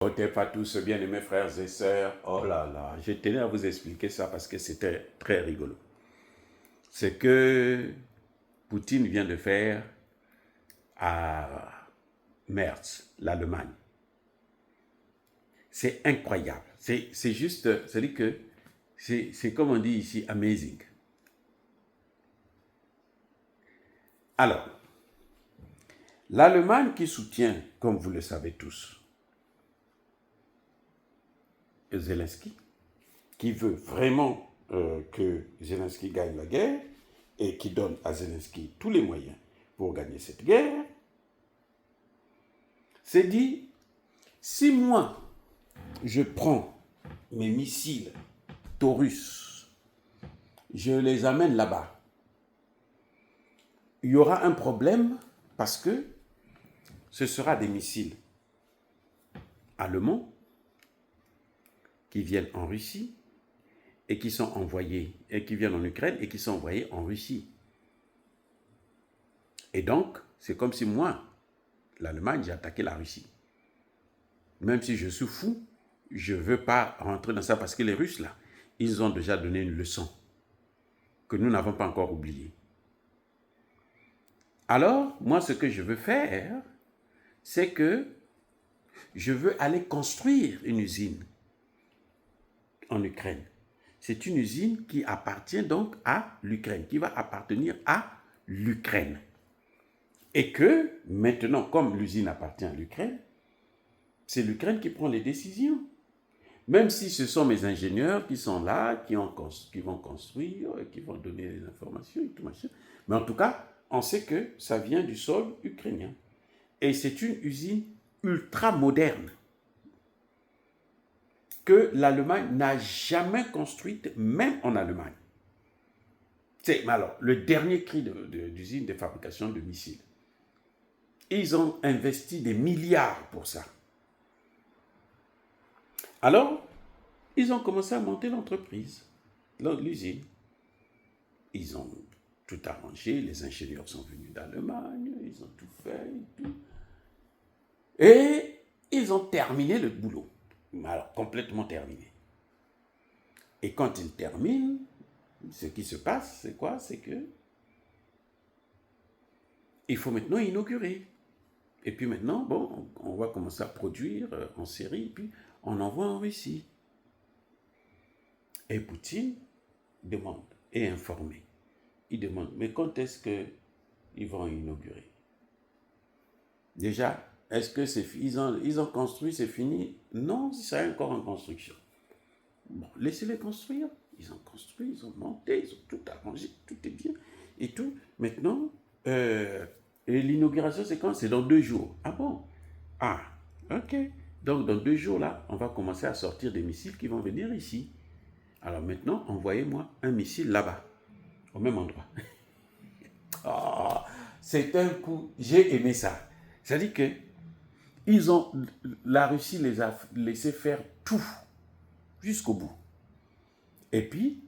Otep à tous, bien-aimés frères et sœurs. Oh là là, je tenais à vous expliquer ça parce que c'était très rigolo. Ce que Poutine vient de faire à Merz, l'Allemagne, c'est incroyable. C'est juste, c'est-à-dire que c'est comme on dit ici, amazing. Alors, l'Allemagne qui soutient, comme vous le savez tous, Zelensky, qui veut vraiment que Zelensky gagne la guerre et qui donne à Zelensky tous les moyens pour gagner cette guerre, s'est dit, si moi, je prends mes missiles Taurus, je les amène là-bas, il y aura un problème parce que ce sera des missiles allemands qui viennent en Russie et qui sont envoyés, et qui viennent en Ukraine et qui sont envoyés en Russie. Et donc, c'est comme si moi, l'Allemagne, j'ai attaqué la Russie. Même si je suis fou, je ne veux pas rentrer dans ça parce que les Russes, là, ils ont déjà donné une leçon que nous n'avons pas encore oubliée. Alors, moi, ce que je veux faire, c'est que je veux aller construire une usine en Ukraine. C'est une usine qui appartient donc à l'Ukraine, qui va appartenir à l'Ukraine. Et que maintenant, comme l'usine appartient à l'Ukraine, c'est l'Ukraine qui prend les décisions. Même si ce sont mes ingénieurs qui sont là, qui vont construire, qui vont donner les informations et tout machin. Mais en tout cas, on sait que ça vient du sol ukrainien. Et c'est une usine ultra moderne que l'Allemagne n'a jamais construite, même en Allemagne. C'est alors le dernier cri d'usine de fabrication de missiles. Ils ont investi des milliards pour ça. Alors, ils ont commencé à monter l'entreprise, l'usine. Ils ont tout arrangé, les ingénieurs sont venus d'Allemagne, ils ont tout fait et tout. Et ils ont terminé le boulot. Alors, complètement terminé. Et quand ils terminent, ce qui se passe, c'est quoi? C'est que il faut maintenant inaugurer. Et puis maintenant, bon, on va commencer à produire en série, puis on envoie en Russie. Et Poutine demande, est informé. Il demande, mais quand est-ce qu'ils vont inaugurer? Déjà, est-ce que c'est ils ont construit, c'est fini? Non, c'est encore en construction. Bon, laissez-les construire. Ils ont construit, ils ont monté, ils ont tout arrangé, tout est bien et tout. Maintenant, et l'inauguration, c'est quand? C'est dans 2 jours. Ah bon? Ah, ok. Donc, dans 2 jours, là, on va commencer à sortir des missiles qui vont venir ici. Alors maintenant, envoyez-moi un missile là-bas, au même endroit. Oh, c'est un coup, j'ai aimé ça. C'est-à-dire que la Russie les a laissé faire tout, jusqu'au bout. Et puis,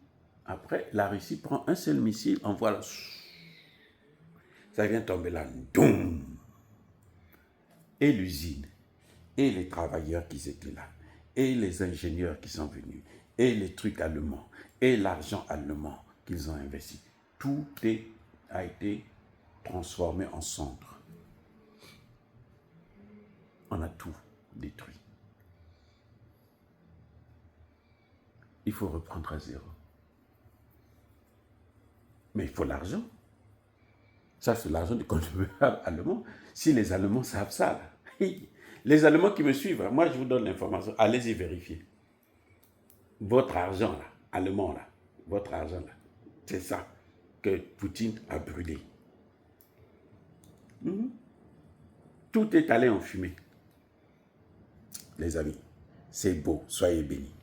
après, la Russie prend un seul missile, envoie là, ça vient tomber là, doum. Et l'usine, et les travailleurs qui étaient là, et les ingénieurs qui sont venus, et les trucs allemands, et l'argent allemand qu'ils ont investi. Tout a été transformé en cendres. On a tout détruit. Il faut reprendre à zéro. Mais il faut l'argent. Ça, c'est l'argent du contribuable allemand. Si les Allemands savent ça, là. Les Allemands qui me suivent, moi je vous donne l'information, allez-y vérifier. Votre argent là, allemand là, votre argent là, c'est ça que Poutine a brûlé. Tout est allé en fumée. Les amis, c'est beau, soyez bénis.